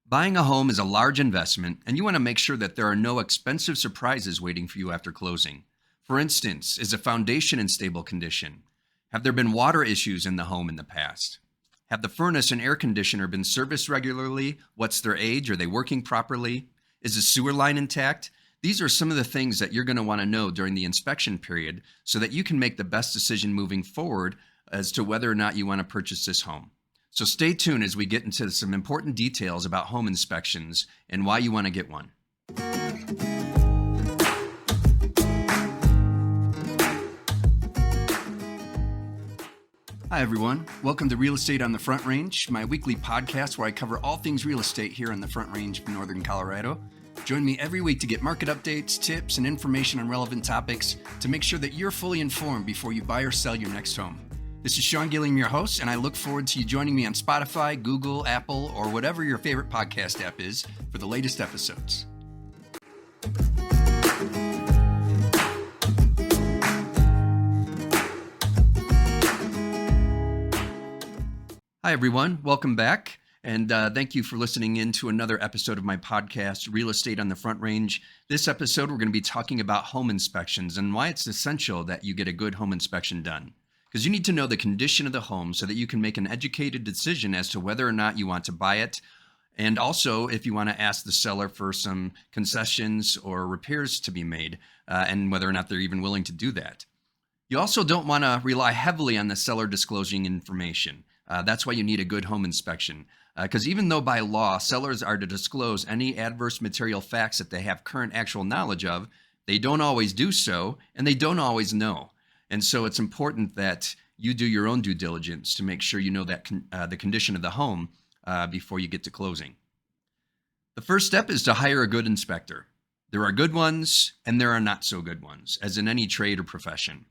Buying a home is a large investment, and you want to make sure that there are no expensive surprises waiting for you after closing. For instance, is a foundation in stable condition? Have there been water issues in the home in the past? Have the furnace and air conditioner been serviced regularly? What's their age? Are they working properly? Is the sewer line intact? These are some of the things that you're going to want to know during the inspection period so that you can make the best decision moving forward as to whether or not you want to purchase this home. So stay tuned as we get into some important details about home inspections and why you want to get one. Hi, everyone. Welcome to Real Estate on the Front Range, my weekly podcast where I cover all things real estate here on the Front Range of Northern Colorado. Join me every week to get market updates, tips, and information on relevant topics to make sure that you're fully informed before you buy or sell your next home. This is Gilliam, your host, and I look forward to you joining me on Spotify, Google, Apple, or whatever your favorite podcast app is for the latest episodes. Hi, everyone. Welcome back. And thank you for listening in to another episode of my podcast, Real Estate on the Front Range. This episode, we're going to be talking about home inspections and why it's essential that you get a good home inspection done. Because you need to know the condition of the home so that you can make an educated decision as to whether or not you want to buy it. And also, if you want to ask the seller for some concessions or repairs to be made, and whether or not they're even willing to do that. You also don't want to rely heavily on the seller disclosing information. That's why you need a good home inspection. Because even though by law, sellers are to disclose any adverse material facts that they have current actual knowledge of, they don't always do so, and they don't always know. And so it's important that you do your own due diligence to make sure you know that the condition of the home before you get to closing. The first step is to hire a good inspector. There are good ones, and there are not so good ones, as in any trade or profession.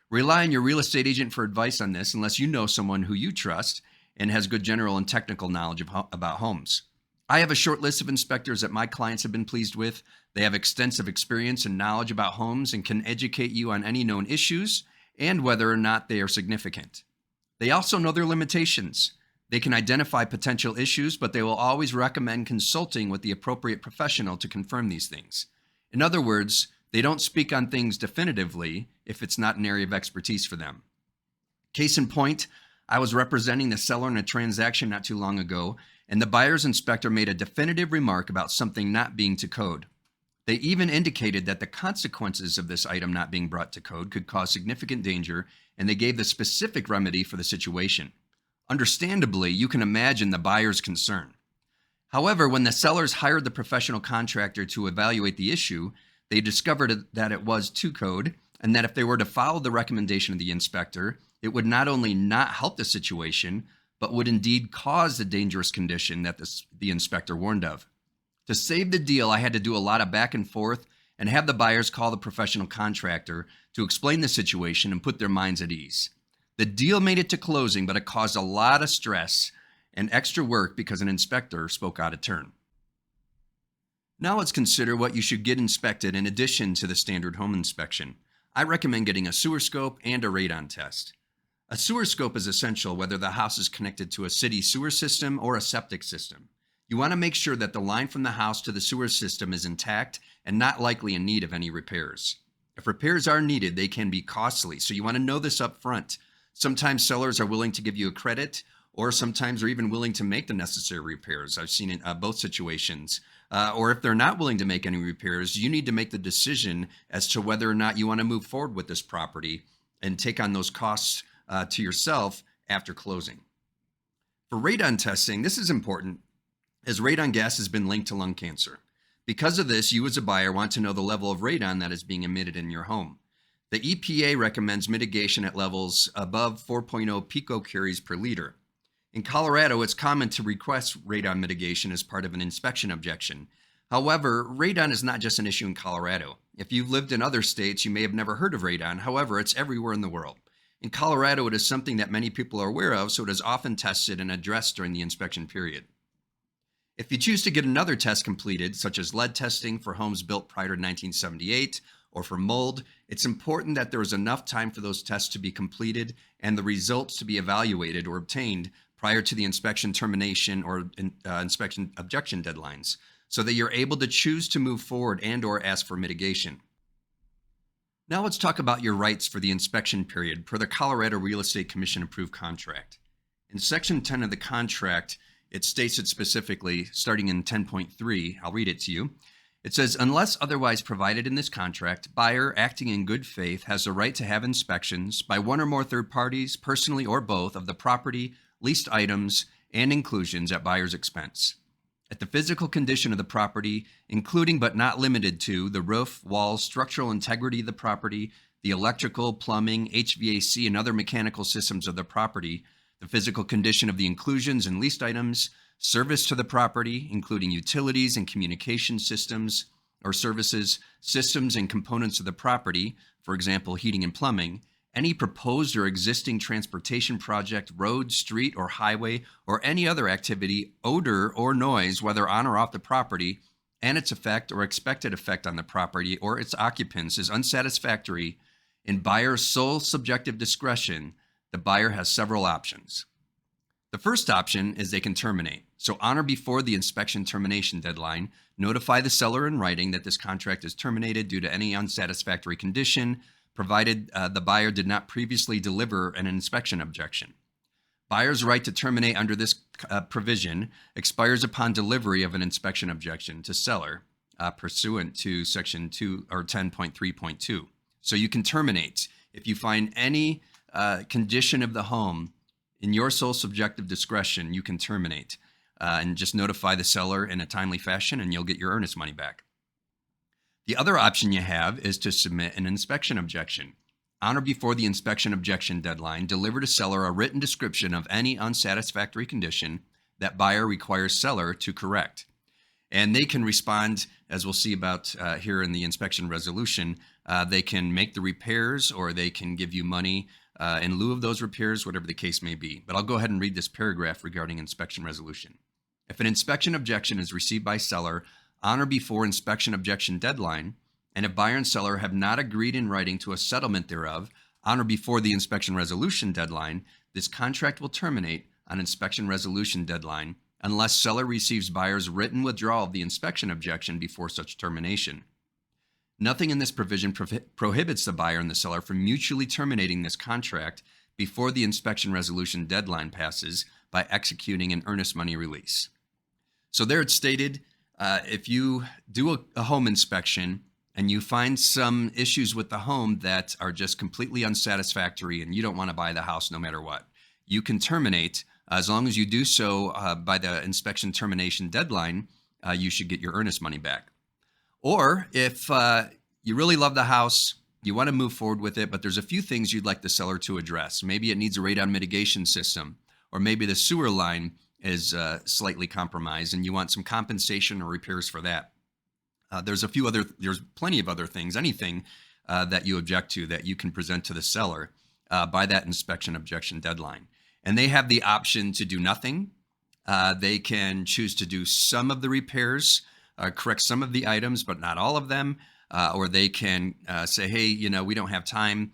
Rely on your real estate agent for advice on this unless you know someone who you trust and has good general and technical knowledge about homes. I have a short list of inspectors that my clients have been pleased with. They have extensive experience and knowledge about homes and can educate you on any known issues and whether or not they are significant. They also know their limitations. They can identify potential issues, but they will always recommend consulting with the appropriate professional to confirm these things. In other words, they don't speak on things definitively if it's not an area of expertise for them. Case in point, I was representing the seller in a transaction not too long ago, and the buyer's inspector made a definitive remark about something not being to code. They even indicated that the consequences of this item not being brought to code could cause significant danger, and they gave the specific remedy for the situation. Understandably, you can imagine the buyer's concern. However, when the sellers hired the professional contractor to evaluate the issue, they discovered that it was to code, and that if they were to follow the recommendation of the inspector, it would not only not help the situation, but would indeed cause the dangerous condition that the inspector warned of. To save the deal, I had to do a lot of back and forth and have the buyers call the professional contractor to explain the situation and put their minds at ease. The deal made it to closing, but it caused a lot of stress and extra work because an inspector spoke out of turn. Now let's consider what you should get inspected in addition to the standard home inspection. I recommend getting a sewer scope and a radon test. A sewer scope is essential whether the house is connected to a city sewer system or a septic system. You want to make sure that the line from the house to the sewer system is intact and not likely in need of any repairs. If repairs are needed, they can be costly, so you want to know this up front. Sometimes sellers are willing to give you a credit, or sometimes they're even willing to make the necessary repairs. I've seen it in both situations. Or if they're not willing to make any repairs, you need to make the decision as to whether or not you want to move forward with this property and take on those costs to yourself after closing. For radon testing, this is important as radon gas has been linked to lung cancer. Because of this, you as a buyer want to know the level of radon that is being emitted in your home. The EPA recommends mitigation at levels above 4.0 picocuries per liter. In Colorado, it's common to request radon mitigation as part of an inspection objection. However, radon is not just an issue in Colorado. If you've lived in other states, you may have never heard of radon. However, it's everywhere in the world. In Colorado, it is something that many people are aware of, so it is often tested and addressed during the inspection period. If you choose to get another test completed, such as lead testing for homes built prior to 1978 or for mold, it's important that there is enough time for those tests to be completed and the results to be evaluated or obtained prior to the inspection termination or inspection objection deadlines, so that you're able to choose to move forward and or ask for mitigation. Now let's talk about your rights for the inspection period per the Colorado Real Estate Commission approved contract. In Section 10 of the contract, it states it specifically, starting in 10.3. I'll read it to you. It says, unless otherwise provided in this contract, buyer acting in good faith has the right to have inspections by one or more third parties, personally or both, of the property, leased items, and inclusions at buyer's expense. At the physical condition of the property, including but not limited to the roof, walls, structural integrity of the property, the electrical, plumbing, HVAC, and other mechanical systems of the property, the physical condition of the inclusions and leased items, service to the property, including utilities and communication systems or services, systems and components of the property, for example, heating and plumbing, any proposed or existing transportation project, road, street, or highway, or any other activity, odor, or noise, whether on or off the property, and its effect or expected effect on the property or its occupants is unsatisfactory, in buyer's sole subjective discretion, the buyer has several options. The first option is they can terminate. So on or before the inspection termination deadline, notify the seller in writing that this contract is terminated due to any unsatisfactory condition, provided the buyer did not previously deliver an inspection objection. Buyer's right to terminate under this provision expires upon delivery of an inspection objection to seller pursuant to Section 2 or 10.3.2. So you can terminate if you find any condition of the home in your sole subjective discretion. You can terminate and just notify the seller in a timely fashion, and you'll get your earnest money back. The other option you have is to submit an inspection objection. On or before the inspection objection deadline, deliver to seller a written description of any unsatisfactory condition that buyer requires seller to correct. And they can respond, as we'll see about here in the inspection resolution. They can make the repairs, or they can give you money in lieu of those repairs, whatever the case may be. But I'll go ahead and read this paragraph regarding inspection resolution. If an inspection objection is received by seller on or before inspection objection deadline, and if buyer and seller have not agreed in writing to a settlement thereof on or before the inspection resolution deadline, this contract will terminate on inspection resolution deadline unless seller receives buyer's written withdrawal of the inspection objection before such termination. Nothing in this provision prohibits the buyer and the seller from mutually terminating this contract before the inspection resolution deadline passes by executing an earnest money release. So there it's stated, if you do a home inspection and you find some issues with the home that are just completely unsatisfactory and you don't want to buy the house no matter what, you can terminate. As long as you do so by the inspection termination deadline, you should get your earnest money back. Or if you really love the house, you want to move forward with it, but there's a few things you'd like the seller to address. Maybe it needs a radon mitigation system, or maybe the sewer line is slightly compromised and you want some compensation or repairs for that. There's plenty of other things, anything that you object to that you can present to the seller by that inspection objection deadline. And they have the option to do nothing. They can choose to do some of the repairs, correct some of the items, but not all of them. Or they can say, hey, we don't have time.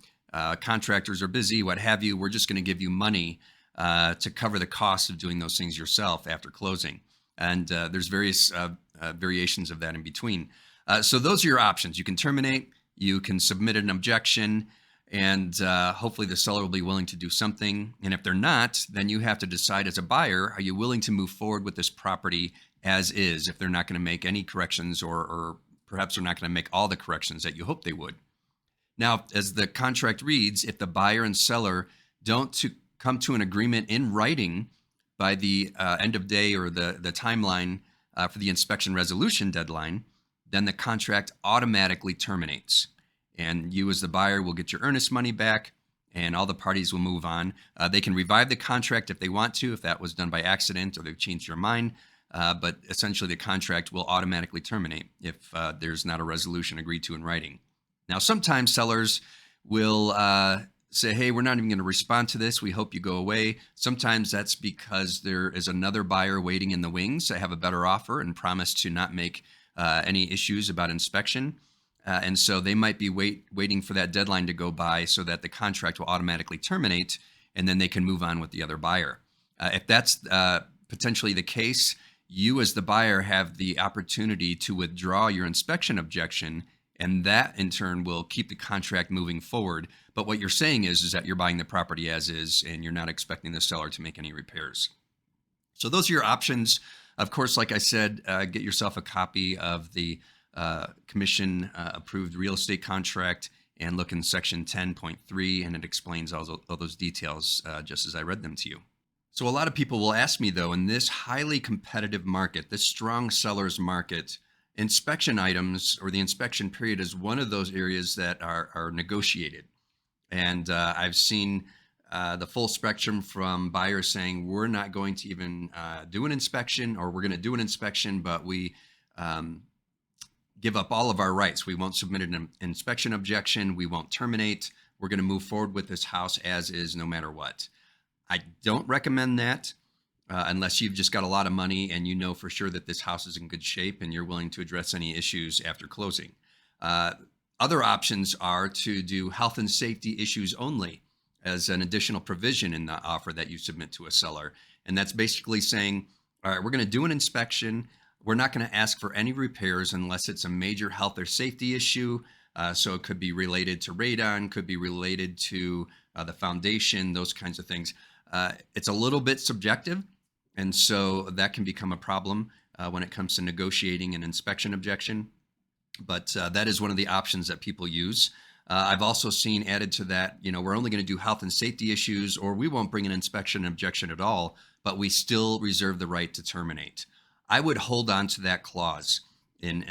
Contractors are busy, what have you. We're just going to give you money to cover the cost of doing those things yourself after closing. And there's various variations of that in between. So those are your options. You can terminate, you can submit an objection, and hopefully the seller will be willing to do something. And if they're not, then you have to decide as a buyer, are you willing to move forward with this property as is if they're not going to make any corrections, or perhaps they're not going to make all the corrections that you hope they would. Now, as the contract reads, if the buyer and seller don't come to an agreement in writing by the end of day or the timeline for the inspection resolution deadline, then the contract automatically terminates. And you as the buyer will get your earnest money back, and all the parties will move on. They can revive the contract if they want to, if that was done by accident or they've changed their mind. But essentially the contract will automatically terminate if there's not a resolution agreed to in writing. Now, sometimes sellers will say, hey, we're not even going to respond to this. We hope you go away. Sometimes that's because there is another buyer waiting in the wings to have a better offer and promise to not make any issues about inspection. And so they might be waiting for that deadline to go by so that the contract will automatically terminate, and then they can move on with the other buyer. If that's potentially the case, you as the buyer have the opportunity to withdraw your inspection objection, and that in turn will keep the contract moving forward. But what you're saying is that you're buying the property as is, and you're not expecting the seller to make any repairs. So those are your options. Of course, like I said, get yourself a copy of the commission approved real estate contract and look in section 10.3, and it explains all those details just as I read them to you. So a lot of people will ask me, though, in this highly competitive market, this strong seller's market, inspection items or the inspection period is one of those areas that are negotiated. And I've seen the full spectrum from buyers saying, we're not going to even do an inspection, or we're going to do an inspection, but we give up all of our rights. We won't submit an inspection objection. We won't terminate. We're going to move forward with this house as is, no matter what. I don't recommend that unless you've just got a lot of money and you know for sure that this house is in good shape and you're willing to address any issues after closing. Other options are to do health and safety issues only as an additional provision in the offer that you submit to a seller. And that's basically saying, all right, we're going to do an inspection. We're not going to ask for any repairs unless it's a major health or safety issue. So it could be related to radon, could be related to the foundation, those kinds of things. It's a little bit subjective, and so that can become a problem when it comes to negotiating an inspection objection. But that is one of the options that people use. I've also seen added to that, we're only going to do health and safety issues, or we won't bring an inspection objection at all, but we still reserve the right to terminate. I would hold on to that clause in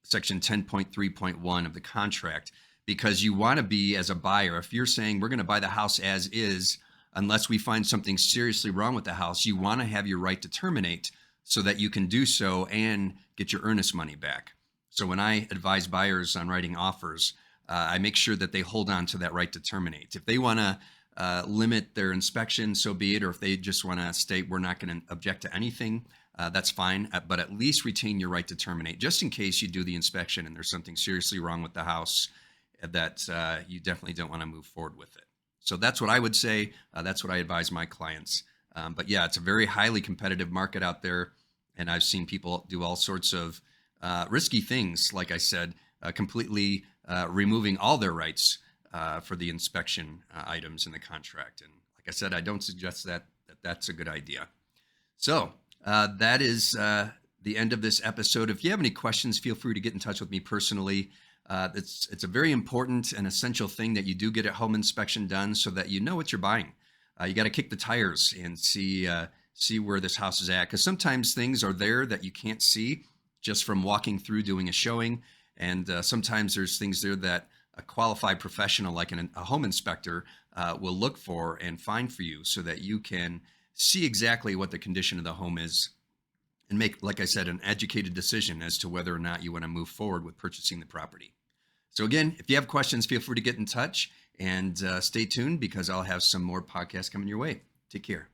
section 10.3.1 of the contract, because you want to be, as a buyer, if you're saying we're going to buy the house as is, unless we find something seriously wrong with the house, you want to have your right to terminate so that you can do so and get your earnest money back. So when I advise buyers on writing offers, I make sure that they hold on to that right to terminate. If they want to limit their inspection, so be it, or if they just want to state we're not going to object to anything, that's fine, but at least retain your right to terminate, just in case you do the inspection and there's something seriously wrong with the house that you definitely don't want to move forward with it. So that's what I would say. That's what I advise my clients. But yeah, it's a very highly competitive market out there, and I've seen people do all sorts of risky things, like I said, completely removing all their rights for the inspection items in the contract. And like I said, I don't suggest that that's a good idea. So that is the end of this episode. If you have any questions, feel free to get in touch with me personally. It's a very important and essential thing that you do get a home inspection done so that you know what you're buying. You got to kick the tires and see where this house is at, because sometimes things are there that you can't see just from walking through doing a showing. And sometimes there's things there that a qualified professional like a home inspector will look for and find for you so that you can see exactly what the condition of the home is and make, like I said, an educated decision as to whether or not you want to move forward with purchasing the property. So again, if you have questions, feel free to get in touch and stay tuned, because I'll have some more podcasts coming your way. Take care.